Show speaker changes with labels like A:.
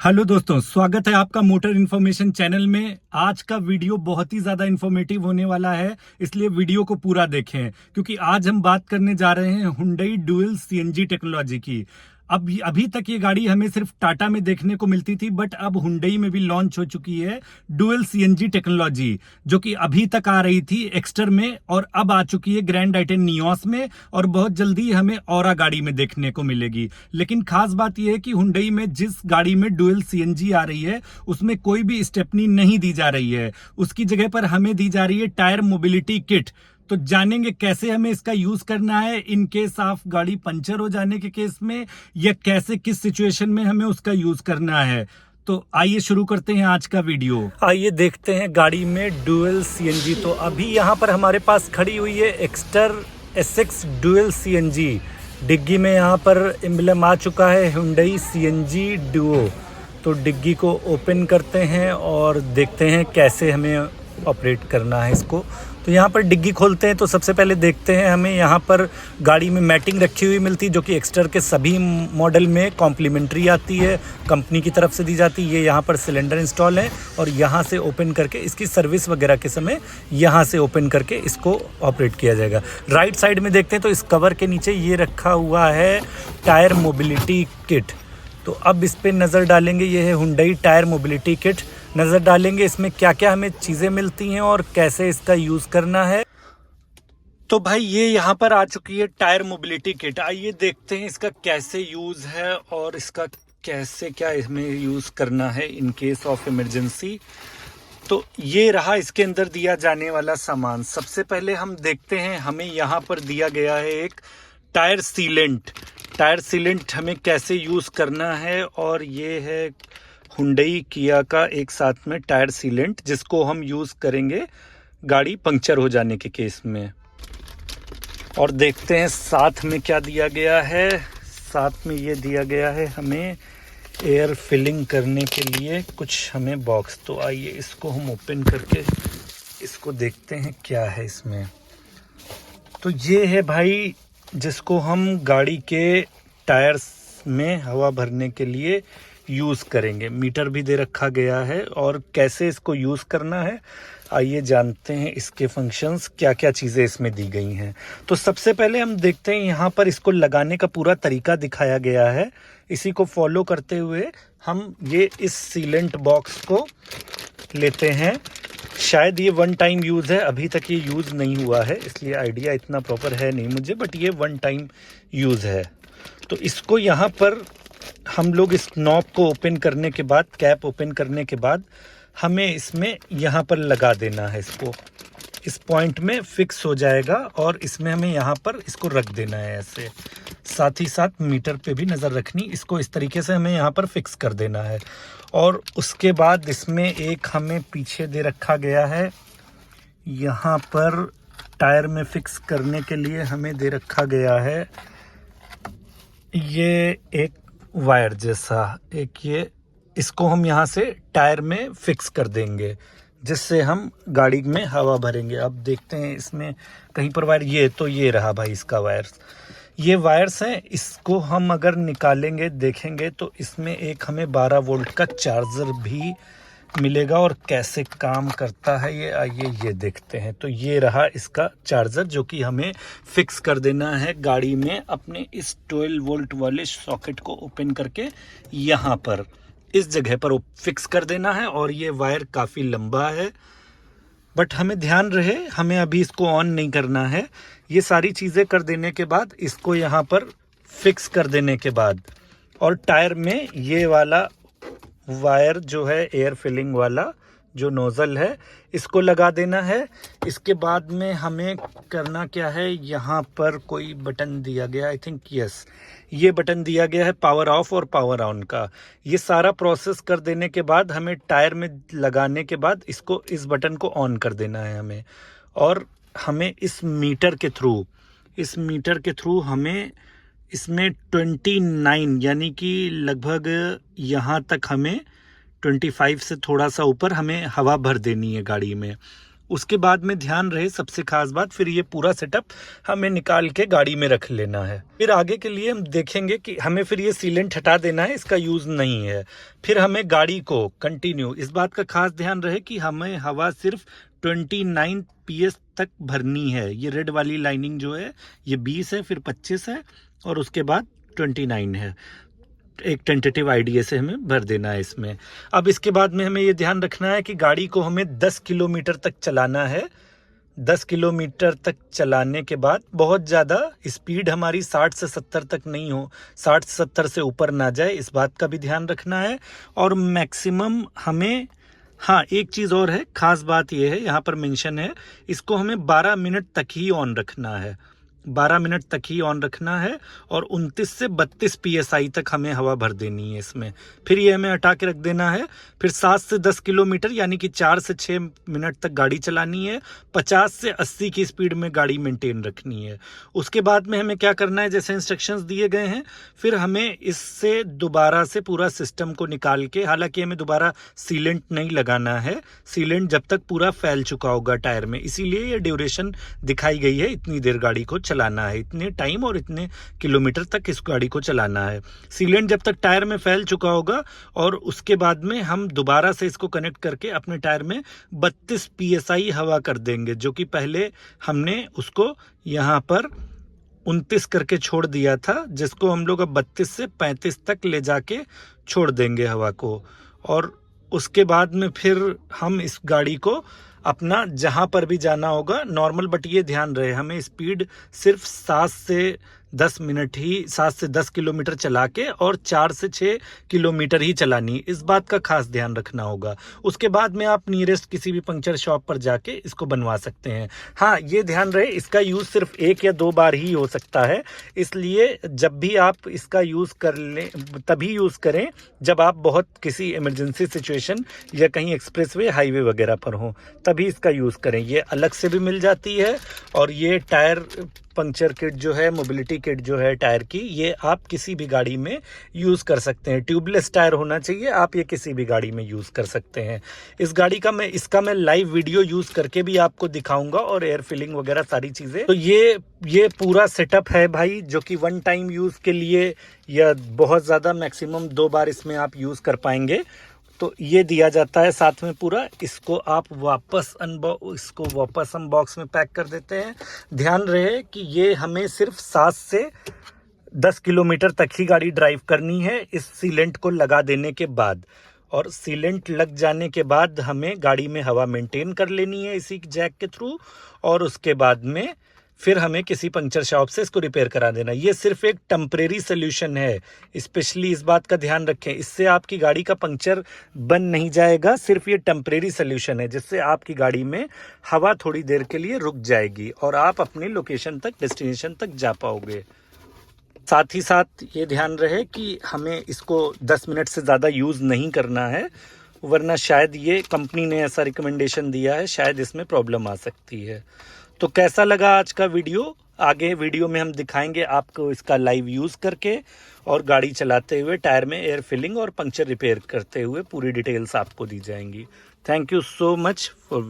A: Hello दोस्तों, स्वागत है आपका मोटर इन्फॉर्मेशन चैनल में। आज का वीडियो बहुत ही ज़्यादा इन्फॉर्मेटिव होने वाला है, इसलिए वीडियो को पूरा देखें क्योंकि आज हम बात करने जा रहे हैं हुंडई ड्यूल सीएनजी टेक्नोलॉजी की। अभी तक ये गाड़ी हमें सिर्फ टाटा में देखने को मिलती थी, बट अब हुंडई में भी लॉन्च हो चुकी है ड्यूल सीएनजी टेक्नोलॉजी, जो कि अभी तक आ रही थी एक्स्टर में और अब आ चुकी है ग्रैंड आइटेन नियोस में, और बहुत जल्दी हमें औरा गाड़ी में देखने को मिलेगी। लेकिन खास बात यह है कि हुंडई में जिस गाड़ी में ड्यूल सीएनजी आ रही है उसमें कोई भी स्टेपनी नहीं दी जा रही है, उसकी जगह पर हमें दी जा रही है टायर मोबिलिटी किट। तो जानेंगे कैसे हमें इसका यूज करना है इन केस ऑफ गाड़ी पंचर हो जाने के केस में, या कैसे किस सिचुएशन में हमें उसका यूज करना है। तो आइए शुरू करते हैं आज का वीडियो। आइए देखते हैं गाड़ी में ड्यूल सीएनजी। तो अभी यहाँ पर हमारे पास खड़ी हुई है एक्स्टर एसएक्स ड्यूल सीएनजी। डिग्गी में यहाँ पर एम्बलम आ चुका है हुंडई सीएनजी डुओ। तो डिग्गी को ओपन करते हैं और देखते हैं कैसे हमें ऑपरेट करना है इसको। तो यहाँ पर डिग्गी खोलते हैं तो सबसे पहले देखते हैं हमें यहाँ पर गाड़ी में मैटिंग रखी हुई मिलती है, जो कि एक्स्टर के सभी मॉडल में कॉम्प्लीमेंट्री आती है, कंपनी की तरफ से दी जाती है। ये यहाँ पर सिलेंडर इंस्टॉल है और यहाँ से ओपन करके इसकी सर्विस वगैरह के समय यहाँ से ओपन करके इसको ऑपरेट किया जाएगा। राइट साइड में देखते हैं तो इस कवर के नीचे ये रखा हुआ है टायर मोबिलिटी किट। तो अब इस पर नज़र डालेंगे। ये है हुंडई टायर मोबिलिटी किट। नज़र डालेंगे इसमें क्या क्या हमें चीज़ें मिलती हैं और कैसे इसका यूज़ करना है। तो भाई ये यहाँ पर आ चुकी है टायर मोबिलिटी किट। आइए देखते हैं इसका कैसे यूज़ है और इसका कैसे क्या इसमें यूज़ करना है इन केस ऑफ इमरजेंसी। तो ये रहा इसके अंदर दिया जाने वाला सामान। सबसे पहले हम देखते हैं हमें यहाँ पर दिया गया है एक टायर सीलेंट। टायर सीलेंट हमें कैसे यूज़ करना है, और ये है हुंडई किया का एक साथ में टायर सीलेंट, जिसको हम यूज़ करेंगे गाड़ी पंक्चर हो जाने के केस में। और देखते हैं साथ में क्या दिया गया है। साथ में ये दिया गया है हमें एयर फिलिंग करने के लिए कुछ हमें बॉक्स। तो आइए इसको हम ओपन करके इसको देखते हैं क्या है इसमें। तो ये है भाई जिसको हम गाड़ी के टायर्स में हवा भरने के लिए यूज़ करेंगे। मीटर भी दे रखा गया है और कैसे इसको यूज़ करना है आइए जानते हैं। इसके फंक्शंस क्या क्या चीज़ें इसमें दी गई हैं। तो सबसे पहले हम देखते हैं यहाँ पर इसको लगाने का पूरा तरीका दिखाया गया है। इसी को फॉलो करते हुए हम ये इस सीलेंट बॉक्स को लेते हैं। शायद ये वन टाइम यूज़ है, अभी तक ये यूज़ नहीं हुआ है, इसलिए आइडिया इतना प्रॉपर है नहीं मुझे, बट ये वन टाइम यूज़ है। तो इसको यहाँ पर हम लोग इस नॉब को ओपन करने के बाद, कैप ओपन करने के बाद हमें इसमें यहाँ पर लगा देना है। इसको इस पॉइंट में फिक्स हो जाएगा और इसमें हमें यहाँ पर इसको रख देना है ऐसे। साथ ही साथ मीटर पे भी नज़र रखनी, इसको इस तरीके से हमें यहाँ पर फिक्स कर देना है। और उसके बाद इसमें एक हमें पीछे दे रखा गया है, यहाँ पर टायर में फिक्स करने के लिए हमें दे रखा गया है ये एक वायर जैसा एक, ये इसको हम यहाँ से टायर में फिक्स कर देंगे जिससे हम गाड़ी में हवा भरेंगे। अब देखते हैं इसमें कहीं पर वायर, ये तो ये रहा भाई इसका वायर्स। ये वायर्स हैं, इसको हम अगर निकालेंगे देखेंगे तो इसमें एक हमें 12 वोल्ट का चार्जर भी मिलेगा। और कैसे काम करता है ये आइए ये देखते हैं। तो ये रहा इसका चार्जर, जो कि हमें फिक्स कर देना है गाड़ी में अपने इस 12 वोल्ट वाले सॉकेट को ओपन करके यहाँ पर इस जगह पर फिक्स कर देना है। और ये वायर काफ़ी लंबा है, बट हमें ध्यान रहे हमें अभी इसको ऑन नहीं करना है। ये सारी चीज़ें कर देने के बाद इसको यहाँ पर फिक्स कर देने के बाद और टायर में ये वाला वायर जो है एयर फिलिंग वाला जो नोज़ल है इसको लगा देना है। इसके बाद में हमें करना क्या है, यहाँ पर कोई बटन दिया गया, आई थिंक यस, ये बटन दिया गया है पावर ऑफ और पावर ऑन का। ये सारा प्रोसेस कर देने के बाद हमें टायर में लगाने के बाद इसको इस बटन को ऑन कर देना है हमें। और हमें इस मीटर के थ्रू हमें इसमें 29 यानी कि लगभग यहाँ तक हमें 25 से थोड़ा सा ऊपर हमें हवा भर देनी है गाड़ी में। उसके बाद में ध्यान रहे सबसे खास बात, फिर ये पूरा सेटअप हमें निकाल के गाड़ी में रख लेना है। फिर आगे के लिए हम देखेंगे कि हमें फिर ये सीलेंट हटा देना है, इसका यूज़ नहीं है। फिर हमें गाड़ी को कंटिन्यू, इस बात का खास ध्यान रहे कि हमें हवा सिर्फ 29 PS तक भरनी है। ये रेड वाली लाइनिंग जो है ये 20 है, फिर 25 है और उसके बाद 29 है। एक टेंटेटिव आइडिया से हमें भर देना है इसमें। अब इसके बाद में हमें ये ध्यान रखना है कि गाड़ी को हमें 10 किलोमीटर तक चलाना है। 10 किलोमीटर तक चलाने के बाद बहुत ज़्यादा स्पीड हमारी 60 से 70 तक नहीं हो, 60 से 70 से ऊपर ना जाए, इस बात का भी ध्यान रखना है। और मैक्सिमम हमें, हाँ एक चीज़ और है, ख़ास बात यह है, यहाँ पर मेंशन है, इसको हमें 12 मिनट तक ही ऑन रखना है। 12 मिनट तक ही ऑन रखना है और 29 से 32 PSI तक हमें हवा भर देनी है इसमें। फिर ये हमें हटा के रख देना है। फिर 7 से 10 किलोमीटर यानी कि 4 से 6 मिनट तक गाड़ी चलानी है। 50 से 80 की स्पीड में गाड़ी मेंटेन रखनी है। उसके बाद में हमें क्या करना है, जैसे इंस्ट्रक्शंस दिए गए हैं, फिर हमें इससे दोबारा से पूरा सिस्टम को निकाल के, हालांकि हमें दोबारा सीलेंट नहीं लगाना है, सीलेंट जब तक पूरा फैल चुका होगा टायर में, इसीलिए ये ड्यूरेशन दिखाई गई है, इतनी देर गाड़ी को चलाना है, इतने टाइम और इतने किलोमीटर तक इस गाड़ी को चलाना है। सीलेंट जब तक टायर में फैल चुका होगा और उसके बाद में हम दोबारा से इसको कनेक्ट करके अपने टायर में 32 PSI हवा कर देंगे, जो कि पहले हमने उसको यहाँ पर 29 करके छोड़ दिया था, जिसको हम लोग अब 32 से 35 तक ले जाके छोड़ देंगे हवा को। और उसके बाद में फिर हम इस गाड़ी को अपना जहाँ पर भी जाना होगा नॉर्मल, बट ये ध्यान रहे हमें स्पीड सिर्फ 7 से 10 किलोमीटर चला के और 4 से 6 किलोमीटर ही चलानी, इस बात का खास ध्यान रखना होगा। उसके बाद में आप नियरेस्ट किसी भी पंक्चर शॉप पर जाके इसको बनवा सकते हैं। हाँ ये ध्यान रहे इसका यूज़ सिर्फ 1 या 2 बार ही हो सकता है, इसलिए जब भी आप इसका यूज़ कर लें तभी यूज़ करें जब आप बहुत किसी इमरजेंसी सिचुएशन या कहीं एक्सप्रेसवे हाईवे वगैरह पर हों, तभी इसका यूज़ करें। ये अलग से भी मिल जाती है और ये टायर पंक्चर किट जो है, मोबिलिटी किट जो है टायर की, ये आप किसी भी गाड़ी में यूज़ कर सकते हैं। ट्यूबलेस टायर होना चाहिए, आप ये किसी भी गाड़ी में यूज़ कर सकते हैं। इस गाड़ी का इसका मैं लाइव वीडियो यूज़ करके भी आपको दिखाऊंगा और एयर फिलिंग वगैरह सारी चीज़ें। तो ये पूरा सेटअप है भाई, जो कि 1 टाइम यूज़ के लिए या बहुत ज़्यादा मैक्सिमम 2 बार इसमें आप यूज़ कर पाएंगे। तो ये दिया जाता है साथ में पूरा। इसको आप वापस हम बॉक्स में पैक कर देते हैं। ध्यान रहे कि ये हमें सिर्फ 7 से 10 किलोमीटर तक ही गाड़ी ड्राइव करनी है इस सीलेंट को लगा देने के बाद। और सीलेंट लग जाने के बाद हमें गाड़ी में हवा मेंटेन कर लेनी है इसी जैक के थ्रू, और उसके बाद में फिर हमें किसी पंक्चर शॉप से इसको रिपेयर करा देना। ये सिर्फ एक टेम्परेरी सोल्यूशन है, स्पेशली इस बात का ध्यान रखें, इससे आपकी गाड़ी का पंक्चर बन नहीं जाएगा। सिर्फ ये टेम्परेरी सोल्यूशन है जिससे आपकी गाड़ी में हवा थोड़ी देर के लिए रुक जाएगी और आप अपनी लोकेशन तक, डेस्टिनेशन तक जा पाओगे। साथ ही साथ ये ध्यान रहे कि हमें इसको 10 मिनट से ज़्यादा यूज़ नहीं करना है, वरना शायद ये कंपनी ने ऐसा रिकमेंडेशन दिया है, शायद इसमें प्रॉब्लम आ सकती है। तो कैसा लगा आज का वीडियो? आगे वीडियो में हम दिखाएंगे आपको इसका लाइव यूज़ करके और गाड़ी चलाते हुए टायर में एयर फिलिंग और पंक्चर रिपेयर करते हुए पूरी डिटेल्स आपको दी जाएंगी। Thank you so much for